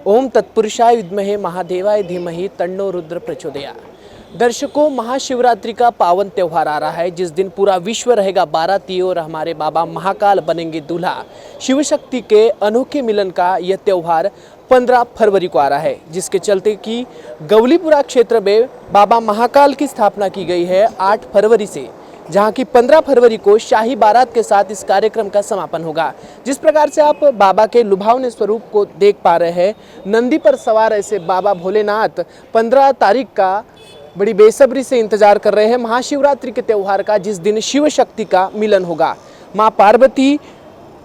ओम तत्पुरुषाय विद्महे महादेवाय धीमहि तन्नो रुद्र प्रचोदयात्। दर्शकों, महाशिवरात्रि का पावन त्यौहार आ रहा है, जिस दिन पूरा विश्व रहेगा बाराती और हमारे बाबा महाकाल बनेंगे दूल्हा। शिव शक्ति के अनोखे मिलन का यह त्यौहार 15 फरवरी को आ रहा है, जिसके चलते कि गौलीपुरा क्षेत्र में बाबा महाकाल की स्थापना की गई है 8 फरवरी से, जहां की 15 फरवरी को शाही बारात के साथ इस कार्यक्रम का समापन होगा। जिस प्रकार से आप बाबा के लुभावने स्वरूप को देख पा रहे हैं, नंदी पर सवार ऐसे बाबा भोलेनाथ 15 तारीख का बड़ी बेसब्री से इंतजार कर रहे हैं महाशिवरात्रि के त्यौहार का, जिस दिन शिव शक्ति का मिलन होगा। माँ पार्वती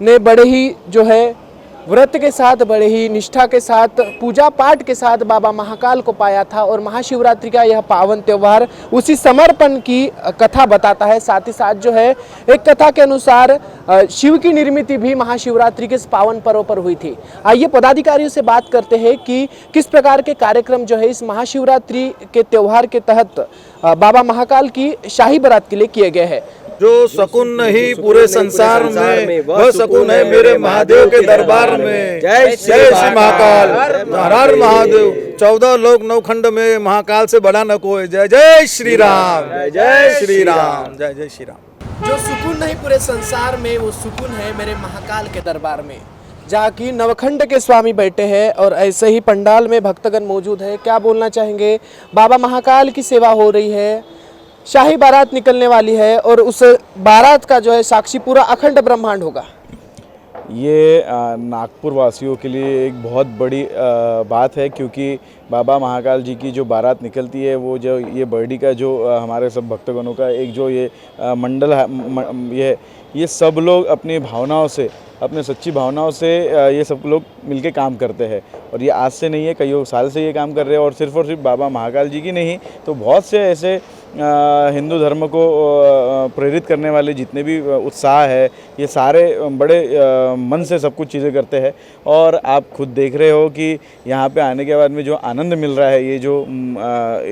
ने बड़े ही जो है व्रत के साथ, बड़े ही निष्ठा के साथ, पूजा पाठ के साथ बाबा महाकाल को पाया था, और महाशिवरात्रि का यह पावन त्यौहार उसी समर्पण की कथा बताता है। साथ ही साथ जो है, एक कथा के अनुसार शिव की निर्मित भी महाशिवरात्रि के इस पावन पर्व पर हुई थी। आइए पदाधिकारियों से बात करते हैं कि किस प्रकार के कार्यक्रम जो है इस महाशिवरात्रि के त्यौहार के तहत बाबा महाकाल की शाही बारात के लिए किए गए हैं। जो शकुन नहीं पूरे संसार में, वह शकुन है मेरे महादेव के दरबार में। जय श्री महाकाल, हर हर महादेव। 14 लोक 9 खंड में महाकाल से बड़ा न कोई। जय जय श्री राम, जय श्री राम, जय जय श्री राम। जो सुकून नहीं पूरे संसार में, वो सुकून है मेरे महाकाल के दरबार में, जहाँ की नवखंड के स्वामी बैठे हैं और ऐसे ही पंडाल में भक्तगण मौजूद है। क्या बोलना चाहेंगे? बाबा महाकाल की सेवा हो रही है, शाही बारात निकलने वाली है, और उस बारात का जो है साक्षी पूरा अखंड ब्रह्मांड होगा। ये नागपुर वासियों के लिए एक बहुत बड़ी बात है, क्योंकि बाबा महाकाल जी की जो बारात निकलती है, वो जो ये बर्डी का जो हमारे सब भक्तगणों का एक जो ये मंडल है, ये सब लोग अपनी भावनाओं से, अपने सच्ची भावनाओं से ये सब लोग मिलके काम करते हैं। और ये आज से नहीं है, कई साल से ये काम कर रहे हैं। और सिर्फ बाबा महाकाल जी की नहीं, तो बहुत से ऐसे हिंदू धर्म को प्रेरित करने वाले जितने भी उत्साह है, ये सारे बड़े मन से सब कुछ चीज़ें करते हैं। और आप खुद देख रहे हो कि यहाँ पे आने के बाद में जो आनंद मिल रहा है, ये जो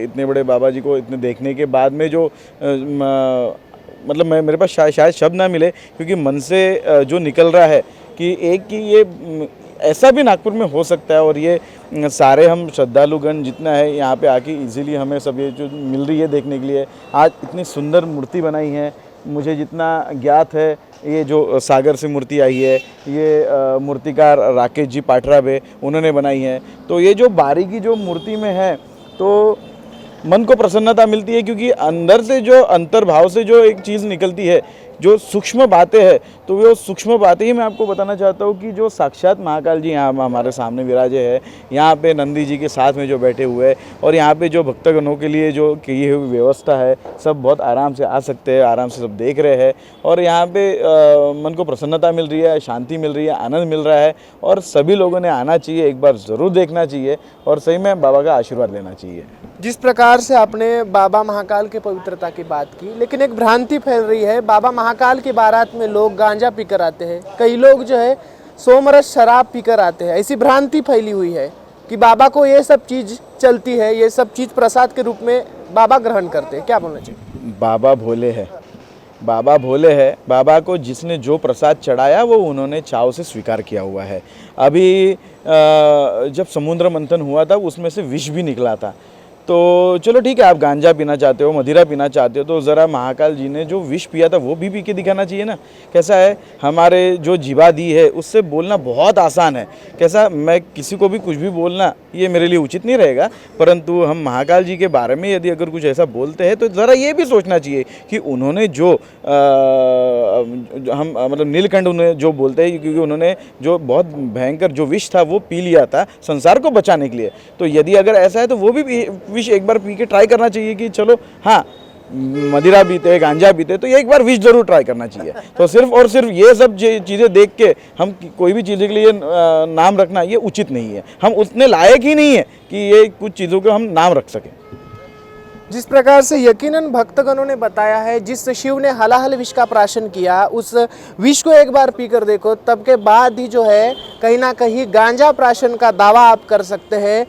इतने बड़े बाबा जी को इतने देखने के बाद में जो मतलब मेरे पास शायद शब्द ना मिले, क्योंकि मन से जो निकल रहा है कि एक कि ये ऐसा भी नागपुर में हो सकता है। और ये सारे हम श्रद्धालुगण जितना है यहाँ पे आके इजीली हमें सब ये जो मिल रही है देखने के लिए। आज इतनी सुंदर मूर्ति बनाई है, मुझे जितना ज्ञात है, ये जो सागर से मूर्ति आई है, ये मूर्तिकार राकेश जी पाटराबे उन्होंने बनाई है। तो ये जो बारीकी जो मूर्ति में है, तो मन को प्रसन्नता मिलती है, क्योंकि अंदर से जो अंतर्भाव से जो एक चीज़ निकलती है, जो सूक्ष्म बातें हैं, तो वो सूक्ष्म बातें ही मैं आपको बताना चाहता हूँ कि जो साक्षात महाकाल जी यहाँ हमारे सामने विराजे हैं, यहाँ पे नंदी जी के साथ में जो बैठे हुए हैं, और यहाँ पे जो भक्तगणों के लिए जो की हुई व्यवस्था है, सब बहुत आराम से आ सकते हैं, आराम से सब देख रहे हैं। और यहाँ पे मन को प्रसन्नता मिल रही है, शांति मिल रही है, आनंद मिल रहा है। और सभी लोगों ने आना चाहिए, एक बार ज़रूर देखना चाहिए, और सही में बाबा का आशीर्वाद लेना चाहिए। जिस प्रकार से आपने बाबा महाकाल की पवित्रता की बात की, लेकिन एक भ्रांति फैल रही है। बाबा महाकाल की बारात में लोग गांजा पीकर आते हैं, कई लोग जो है सोमरस शराब पीकर आते हैं। ऐसी भ्रांति फैली हुई है कि बाबा को ये सब चीज़ चलती है, ये सब चीज़ प्रसाद के रूप में बाबा ग्रहण करते हैं। क्या बोलना चाहिए? बाबा भोले है, बाबा भोले है। बाबा को जिसने जो प्रसाद चढ़ाया, वो उन्होंने चाव से स्वीकार किया हुआ है। अभी जब समुद्र मंथन हुआ था, उसमें से विष भी निकला था। तो चलो ठीक है, आप गांजा पीना चाहते हो, मदिरा पीना चाहते हो, तो ज़रा महाकाल जी ने जो विष पिया था वो भी पी के दिखाना चाहिए ना। कैसा है, हमारे जो जीवा दी है उससे बोलना बहुत आसान है। कैसा, मैं किसी को भी कुछ भी बोलना ये मेरे लिए उचित नहीं रहेगा, परंतु हम महाकाल जी के बारे में यदि अगर कुछ ऐसा बोलते हैं, तो ज़रा ये भी सोचना चाहिए कि उन्होंने जो हम मतलब नीलकंठ उन्हें जो बोलते हैं, क्योंकि उन्होंने जो बहुत भयंकर जो विष था वो पी लिया था संसार को बचाने के लिए। तो यदि अगर ऐसा है, तो वो भी विष एक बार पी के ट्राई करना चाहिए कि चलो हाँ, मदिरा पीते, गांजा पीते, तो ये एक बार विष जरूर ट्राई करना चाहिए। तो सिर्फ और सिर्फ ये सब चीज़ें देख के हम कोई भी चीज़ के लिए नाम रखना ये उचित नहीं है। हम उतने लायक ही नहीं है कि ये कुछ चीज़ों को हम नाम रख सकें। जिस प्रकार से यकीनन भक्तगणों ने बताया है, जिस शिव ने हलाहल विष का प्राशन किया, उस विष को एक बार पीकर देखो, तब के बाद ही जो है कहीं ना कहीं गांजा प्राशन का दावा आप कर सकते हैं,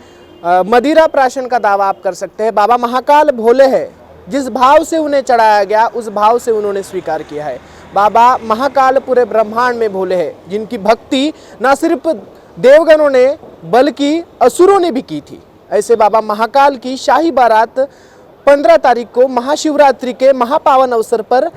मदिरा प्राशन का दावा आप कर सकते हैं। बाबा महाकाल भोले है, जिस भाव से उन्हें चढ़ाया गया, उस भाव से उन्होंने स्वीकार किया है। बाबा महाकाल पूरे ब्रह्मांड में भोले हैं, जिनकी भक्ति न सिर्फ देवगणों ने बल्कि असुरों ने भी की थी। ऐसे बाबा महाकाल की शाही बारात 15 तारीख को महाशिवरात्रि के महापावन अवसर पर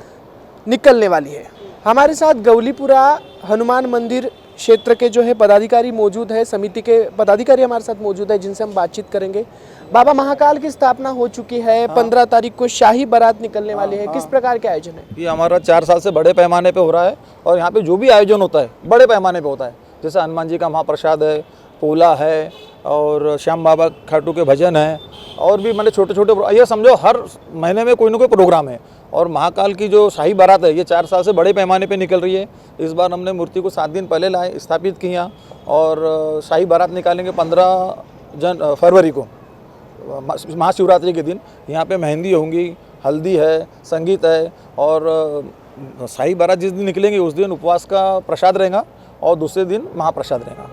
निकलने वाली है। हमारे साथ गौलीपुरा हनुमान मंदिर क्षेत्र के जो है पदाधिकारी मौजूद है, समिति के पदाधिकारी हमारे साथ मौजूद है, जिनसे हम बातचीत करेंगे। बाबा महाकाल की स्थापना हो चुकी है, 15 तारीख को शाही बारात निकलने वाली है। किस प्रकार के आयोजन है? ये हमारा 4 साल से बड़े पैमाने पे हो रहा है और यहाँ पे जो भी आयोजन होता है बड़े पैमाने पे होता है। जैसे हनुमान जी का महाप्रसाद है, पोला है और श्याम बाबा खाटू के भजन है और भी मतलब छोटे छोटे, ये समझो हर महीने में कोई ना कोई प्रोग्राम है। और महाकाल की जो शाही बारात है ये 4 साल से बड़े पैमाने पे निकल रही है। इस बार हमने मूर्ति को 7 दिन पहले लाए, स्थापित किया और शाही बारात निकालेंगे 15 फरवरी को महाशिवरात्रि के दिन। यहाँ पे मेहंदी होंगी, हल्दी है, संगीत है और शाही बारात जिस दिन निकलेंगे उस दिन उपवास का प्रसाद रहेगा और दूसरे दिन महाप्रसाद रहेगा।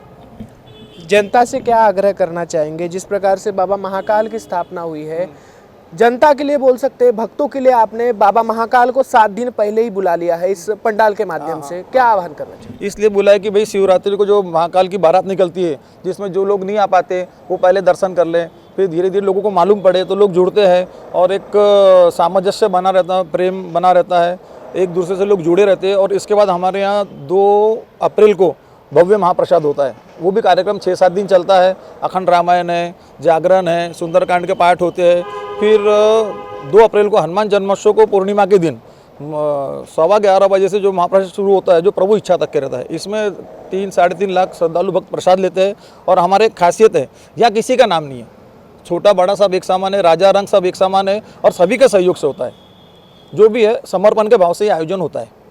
जनता से क्या आग्रह करना चाहेंगे? जिस प्रकार से बाबा महाकाल की स्थापना हुई है, जनता के लिए बोल सकते हैं, भक्तों के लिए आपने बाबा महाकाल को 7 दिन पहले ही बुला लिया है इस पंडाल के माध्यम से, क्या आह्वान करना चाहिए? इसलिए बुला है कि भाई शिवरात्रि को जो महाकाल की बारात निकलती है, जिसमें जो लोग नहीं आ पाते वो पहले दर्शन कर लें, फिर धीरे धीरे लोगों को मालूम पड़े तो लोग जुड़ते हैं और एक सामंजस्य बना रहता है, प्रेम बना रहता है, एक दूसरे से लोग जुड़े रहते हैं। और इसके बाद हमारे यहाँ 2 अप्रैल को भव्य महाप्रसाद होता है। वो भी कार्यक्रम 6-7 दिन चलता है। अखंड रामायण है, जागरण है, सुंदरकांड के पाठ होते हैं। फिर 2 अप्रैल को हनुमान जन्मोत्सव को पूर्णिमा के दिन 11:15 बजे से जो महाप्रसाद शुरू होता है, जो प्रभु इच्छा तक के रहता है। इसमें 3-3.5 लाख श्रद्धालु भक्त प्रसाद लेते हैं। और हमारे एक खासियत है, यहाँ किसी का नाम नहीं है, छोटा बड़ा सब एक समान है, राजा रंग सब एक समान है और सभी के सहयोग से होता है। जो भी है समर्पण के भाव से ये आयोजन होता है।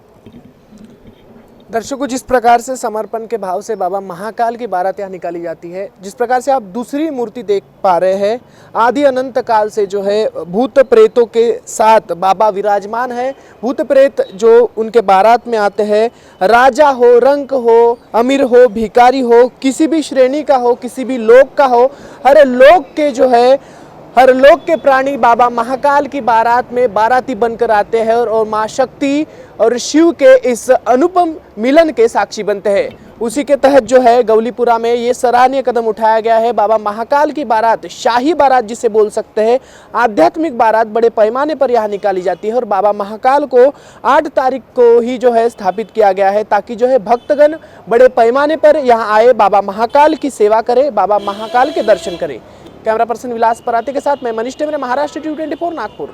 दर्शकों, जिस प्रकार से समर्पण के भाव से बाबा महाकाल की बारात यहाँ निकाली जाती है, जिस प्रकार से आप दूसरी मूर्ति देख पा रहे हैं, आदि अनंत काल से जो है भूत प्रेतों के साथ बाबा विराजमान है। भूत प्रेत जो उनके बारात में आते हैं, राजा हो, रंक हो, अमीर हो, भिखारी हो, किसी भी श्रेणी का हो, किसी भी लोक का हो, हर लोक के जो है हर लोक के प्राणी बाबा महाकाल की बारात में बाराती बनकर आते हैं और माँ शक्ति और शिव के इस अनुपम मिलन के साक्षी बनते हैं। उसी के तहत जो है गौलीपुरा में ये सराहनीय कदम उठाया गया है। बाबा महाकाल की बारात, शाही बारात जिसे बोल सकते हैं, आध्यात्मिक बारात बड़े पैमाने पर यहाँ निकाली जाती है और बाबा महाकाल को 8 तारीख को ही जो है स्थापित किया गया है, ताकि जो है भक्तगण बड़े पैमाने पर यहाँ आए, बाबा महाकाल की सेवा करे, बाबा महाकाल के दर्शन करे। कैमरा पर्सन विलास पराते के साथ मैं मनीष टेमरे, महाराष्ट्र T24 नागपुर।